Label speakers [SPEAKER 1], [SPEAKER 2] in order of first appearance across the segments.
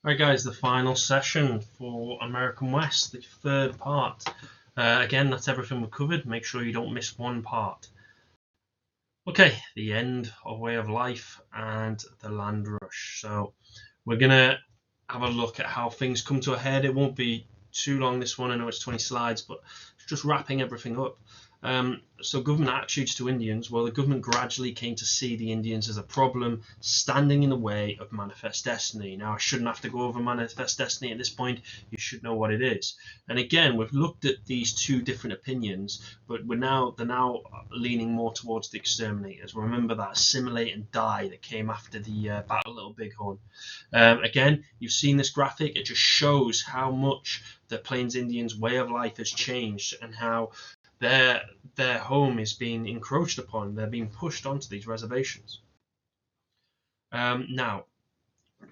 [SPEAKER 1] Right, guys, the final session for American West, the third part. Again, that's everything we covered. Make sure you don't miss one part. Okay, the end of Way of Life and the Land Rush. So we're going to have a look at how things come to a head. It won't be too long, this one. I know it's 20 slides, but it's just wrapping everything up. So government attitudes to Indians, well, the government gradually came to see the Indians as a problem standing in the way of Manifest Destiny. Now, I shouldn't have to go over Manifest Destiny at this point. You should know what it is. And again, we've looked at these two different opinions, but they're now leaning more towards the exterminators. Remember that assimilate and die that came after the Battle of Little Bighorn. Again, you've seen this graphic. It just shows how much the Plains Indians' way of life has changed and how their home is being encroached upon. They're being pushed onto these reservations. Now,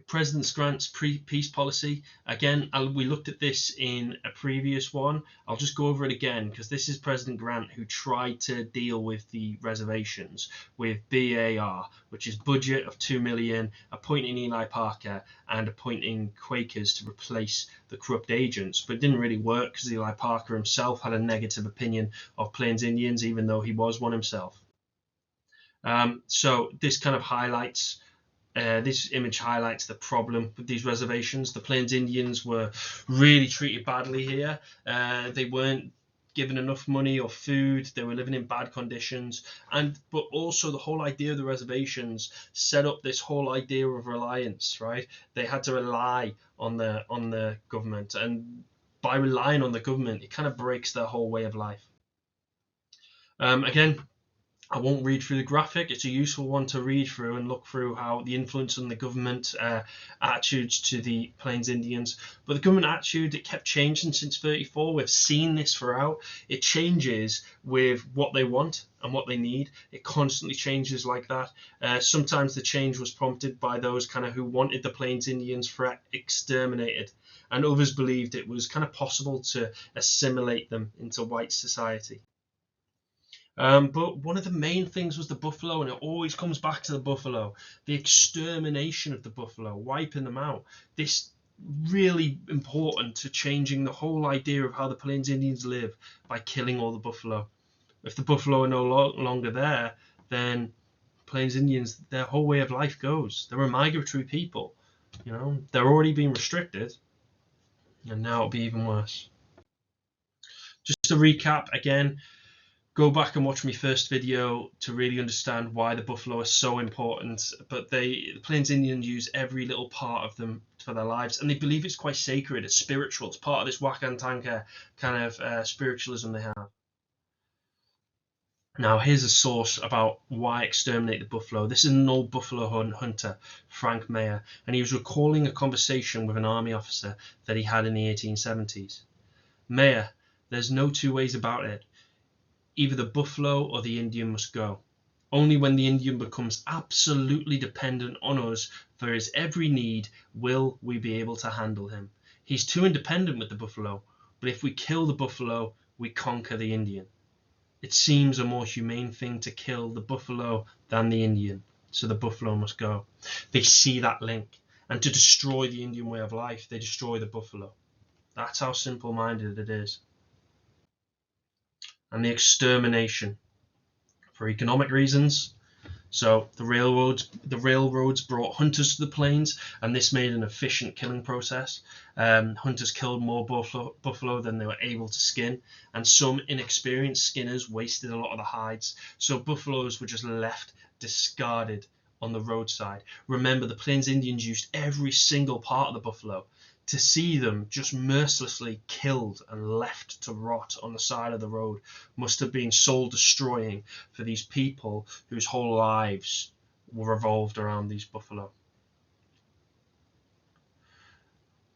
[SPEAKER 1] President Grant's peace policy, again, we looked at this in a previous one. I'll just go over it again because this is President Grant who tried to deal with the reservations with BAR, which is budget of $2 million, appointing Ely Parker and appointing Quakers to replace the corrupt agents. But it didn't really work because Ely Parker himself had a negative opinion of Plains Indians, even though he was one himself. So this kind of highlights this image highlights the problem with these reservations. The Plains Indians were really treated badly here. They weren't given enough money or food. They were living in bad conditions. But also the whole idea of the reservations set up this whole idea of reliance, right? They had to rely on the government. And by relying on the government, it kind of breaks their whole way of life. Again, I won't read through the graphic. It's a useful one to read through and look through how the influence on the government attitudes to the Plains Indians. But the government attitude, it kept changing since 34. We've seen this throughout. It changes with what they want and what they need. It constantly changes like that. Sometimes the change was prompted by those kind of who wanted the Plains Indians exterminated. And others believed it was kind of possible to assimilate them into white society. But one of the main things was the buffalo, and it always comes back to the buffalo, the extermination of the buffalo, wiping them out. This really important to changing the whole idea of how the Plains Indians live by killing all the buffalo. If the buffalo are no longer there, then Plains Indians, their whole way of life goes. They're a migratory people. They're already being restricted, and now it'll be even worse. Just to recap again, go back and watch my first video to really understand why the buffalo are so important. But the Plains Indians use every little part of them for their lives, and they believe it's quite sacred. It's spiritual. It's part of this Wakantanka kind of spiritualism they have. Now, here's a source about why exterminate the buffalo. This is an old buffalo hunter, Frank Mayer, and he was recalling a conversation with an army officer that he had in the 1870s. Mayer, there's no two ways about it. Either the buffalo or the Indian must go. Only when the Indian becomes absolutely dependent on us for his every need will we be able to handle him. He's too independent with the buffalo, but if we kill the buffalo, we conquer the Indian. It seems a more humane thing to kill the buffalo than the Indian, so the buffalo must go. They see that link, and to destroy the Indian way of life, they destroy the buffalo. That's how simple-minded it is. And the extermination for economic reasons. So the railroads brought hunters to the plains, and this made an efficient killing process. Hunters killed more buffalo than they were able to skin, and some inexperienced skinners wasted a lot of the hides. So buffaloes were just left discarded on the roadside. Remember, the Plains Indians used every single part of the buffalo. To see them just mercilessly killed and left to rot on the side of the road must have been soul destroying for these people whose whole lives were revolved around these buffalo.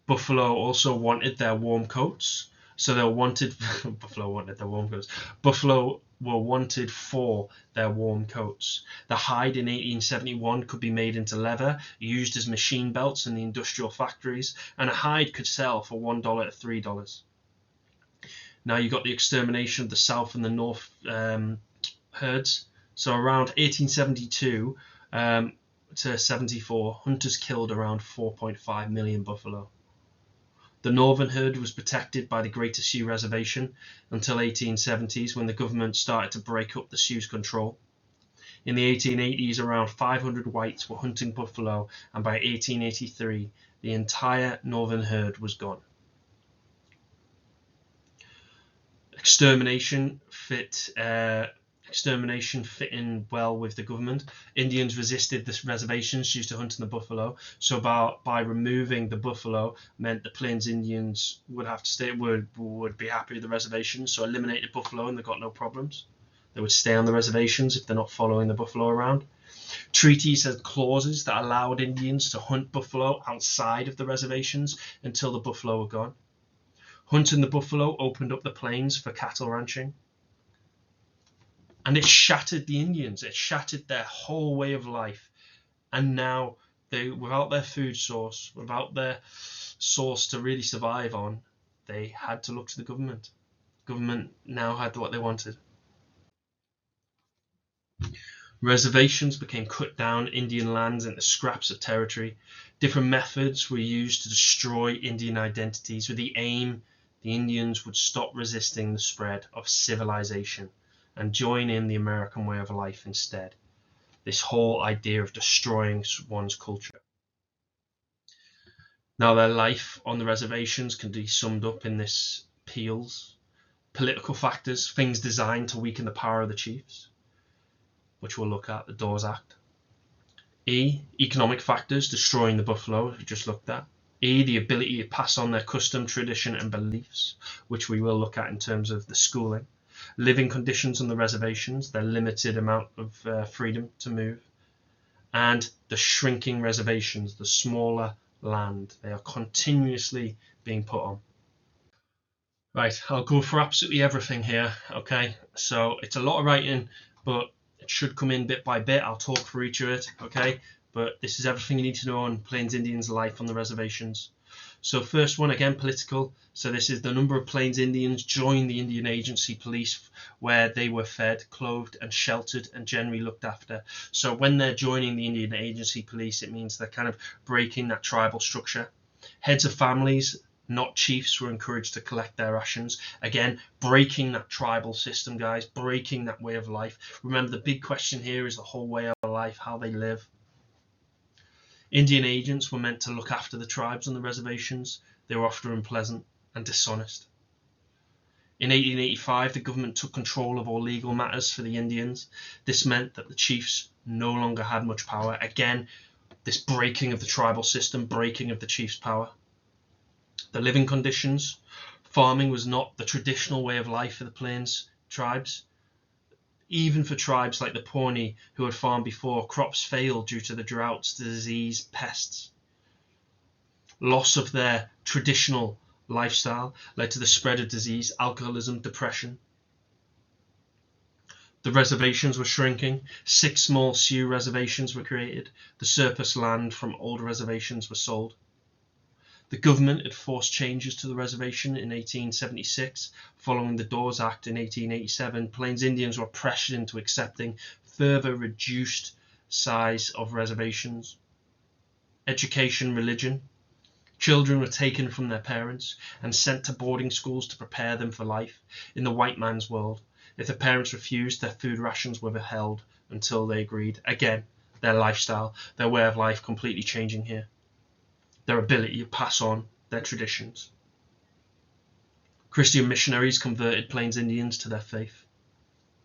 [SPEAKER 1] Buffalo also wanted their warm coats, so they wanted buffalo wanted their warm coats. Buffalo were wanted for their warm coats. The hide in 1871 could be made into leather, used as machine belts in the industrial factories, and a hide could sell for $1 to $3. Now you got the extermination of the South and the North herds. So around 1872, to 74, hunters killed around 4.5 million buffalo. The northern herd was protected by the Greater Sioux Reservation until 1870s, when the government started to break up the Sioux control. In the 1880s, around 500 whites were hunting buffalo, and by 1883, the entire northern herd was gone. Extermination fit in well with the government. Indians resisted the reservations used to hunting the buffalo, so by removing the buffalo meant the Plains Indians would be happy with the reservations, so eliminated buffalo and they got no problems. They would stay on the reservations if they're not following the buffalo around. Treaties had clauses that allowed Indians to hunt buffalo outside of the reservations until the buffalo were gone. Hunting the buffalo opened up the plains for cattle ranching. And it shattered the Indians. It shattered their whole way of life. And now, without their food source, without their source to really survive on, they had to look to the government. Government now had what they wanted. Reservations became cut down Indian lands into scraps of territory. Different methods were used to destroy Indian identities with the aim the Indians would stop resisting the spread of civilization and join in the American way of life instead. This whole idea of destroying one's culture. Now, their life on the reservations can be summed up in this Peels. Political factors, things designed to weaken the power of the chiefs, which we'll look at, the Dawes Act. E, economic factors, destroying the buffalo, we just looked at. E, the ability to pass on their custom, tradition, and beliefs, which we will look at in terms of the schooling. Living conditions on the reservations, their limited amount of freedom to move. And the shrinking reservations, the smaller land they are continuously being put on. Right, I'll go for absolutely everything here, okay? So it's a lot of writing, but it should come in bit by bit. I'll talk for each of it, okay? But this is everything you need to know on Plains Indians' life on the reservations. So first one, again, political. So this is the number of Plains Indians joined the Indian Agency Police, where they were fed, clothed, and sheltered, and generally looked after. So when they're joining the Indian Agency Police, it means they're kind of breaking that tribal structure. Heads of families, not chiefs, were encouraged to collect their rations. Again, breaking that tribal system, guys, breaking that way of life. Remember, the big question here is the whole way of life, how they live. Indian agents were meant to look after the tribes on the reservations. They were often unpleasant and dishonest. In 1885, the government took control of all legal matters for the Indians. This meant that the chiefs no longer had much power. Again, this breaking of the tribal system, breaking of the chiefs' power. The living conditions. Farming was not the traditional way of life for the Plains tribes. Even for tribes like the Pawnee, who had farmed before, crops failed due to the droughts, disease, pests. Loss of their traditional lifestyle led to the spread of disease, alcoholism, depression. The reservations were shrinking. 6 small Sioux reservations were created. The surplus land from older reservations was sold. The government had forced changes to the reservation in 1876. Following the Dawes Act in 1887, Plains Indians were pressured into accepting further reduced size of reservations. Education, religion. Children were taken from their parents and sent to boarding schools to prepare them for life in the white man's world. If the parents refused, their food rations were withheld until they agreed. Again, their lifestyle, their way of life completely changing here. Their ability to pass on their traditions. Christian missionaries converted Plains Indians to their faith.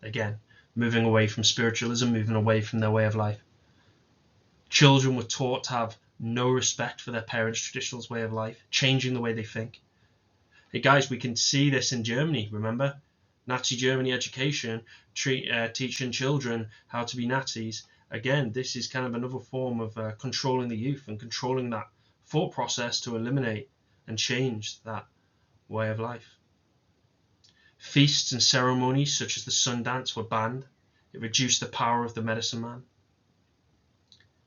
[SPEAKER 1] Again, moving away from spiritualism, moving away from their way of life. Children were taught to have no respect for their parents' traditional way of life, changing the way they think. Hey guys, we can see this in Germany, remember? Nazi Germany education, teaching children how to be Nazis. Again, this is kind of another form of controlling the youth and controlling that thought process to eliminate and change that way of life. Feasts and ceremonies such as the sun dance were banned. It reduced the power of the medicine man.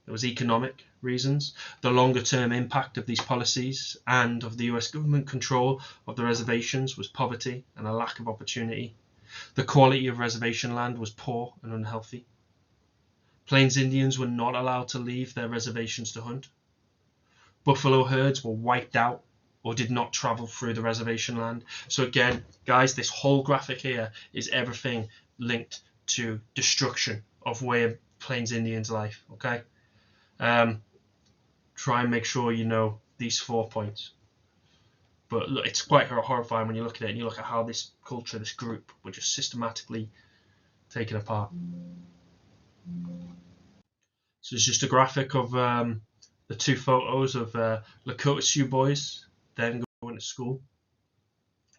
[SPEAKER 1] There was economic reasons. The longer term impact of these policies and of the US government control of the reservations was poverty and a lack of opportunity. The quality of reservation land was poor and unhealthy. Plains Indians were not allowed to leave their reservations to hunt. Buffalo herds were wiped out or did not travel through the reservation land. So again, guys, this whole graphic here is everything linked to destruction of way of Plains Indians' life. Okay, try and make sure you know these 4 points. But look, it's quite horrifying when you look at it and you look at how this culture, this group, were just systematically taken apart. So it's just a graphic of the 2 photos of Lakota Sioux boys then going to school.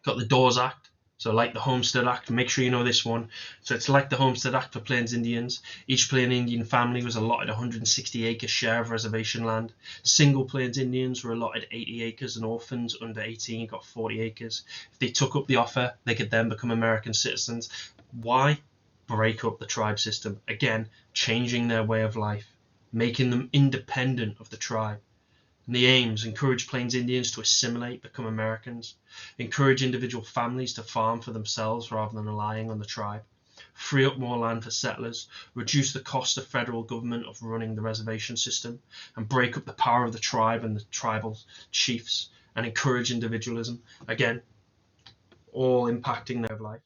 [SPEAKER 1] Got the Dawes Act, so like the Homestead Act. Make sure you know this one. So it's like the Homestead Act for Plains Indians. Each Plains Indian family was allotted a 160-acre share of reservation land. Single Plains Indians were allotted 80 acres, and orphans under 18 got 40 acres. If they took up the offer, they could then become American citizens. Why? Break up the tribe system. Again, changing their way of life, making them independent of the tribe. And the aims: encourage Plains Indians to assimilate, become Americans, encourage individual families to farm for themselves rather than relying on the tribe, free up more land for settlers, reduce the cost of federal government of running the reservation system, and break up the power of the tribe and the tribal chiefs, and encourage individualism. Again, all impacting their life.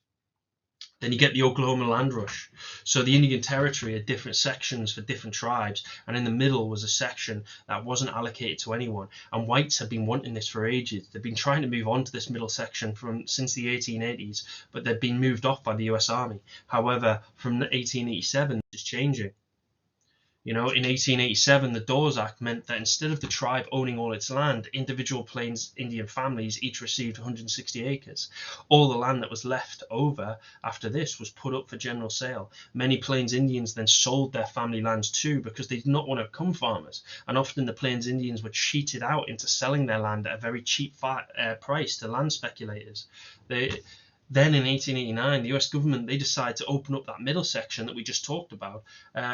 [SPEAKER 1] Then you get the Oklahoma Land Rush. So the Indian Territory had different sections for different tribes, and in the middle was a section that wasn't allocated to anyone. And whites had been wanting this for ages. They've been trying to move on to this middle section since the 1880s, but they'd been moved off by the US Army. However, from 1887, it's changing. You know, in 1887, the Dawes Act meant that instead of the tribe owning all its land, individual Plains Indian families each received 160 acres. All the land that was left over after this was put up for general sale. Many Plains Indians then sold their family lands too, because they did not want to become farmers. And often the Plains Indians were cheated out into selling their land at a very cheap price to land speculators. Then in 1889, the US government, they decided to open up that middle section that we just talked about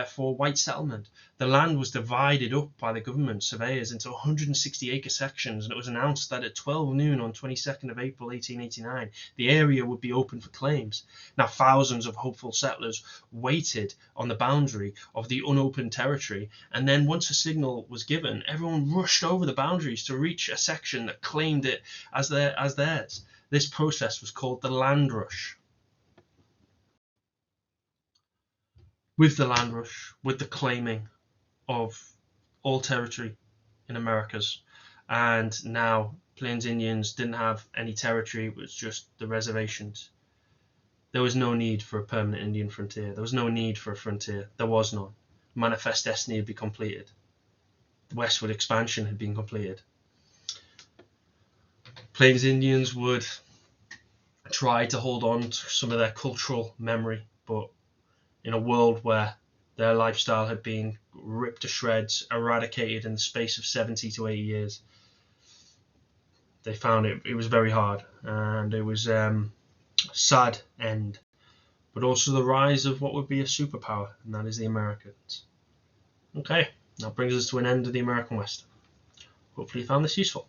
[SPEAKER 1] for white settlement. The land was divided up by the government surveyors into 160-acre sections, and it was announced that at 12 noon on 22nd of April 1889, the area would be open for claims. Now, thousands of hopeful settlers waited on the boundary of the unopened territory, and then once a signal was given, everyone rushed over the boundaries to reach a section that claimed it as theirs. This process was called the Land Rush. With the Land Rush, with the claiming of all territory in Americas, and now Plains Indians didn't have any territory, it was just the reservations. There was no need for a permanent Indian frontier. There was no need for a frontier. There was none. Manifest Destiny had been completed. The westward expansion had been completed. Plains Indians would try to hold on to some of their cultural memory, but in a world where their lifestyle had been ripped to shreds, eradicated in the space of 70 to 80 years, they found it was very hard, and it was a sad end, but also the rise of what would be a superpower, and that is the Americans. Okay, that brings us to an end of the American West. Hopefully you found this useful.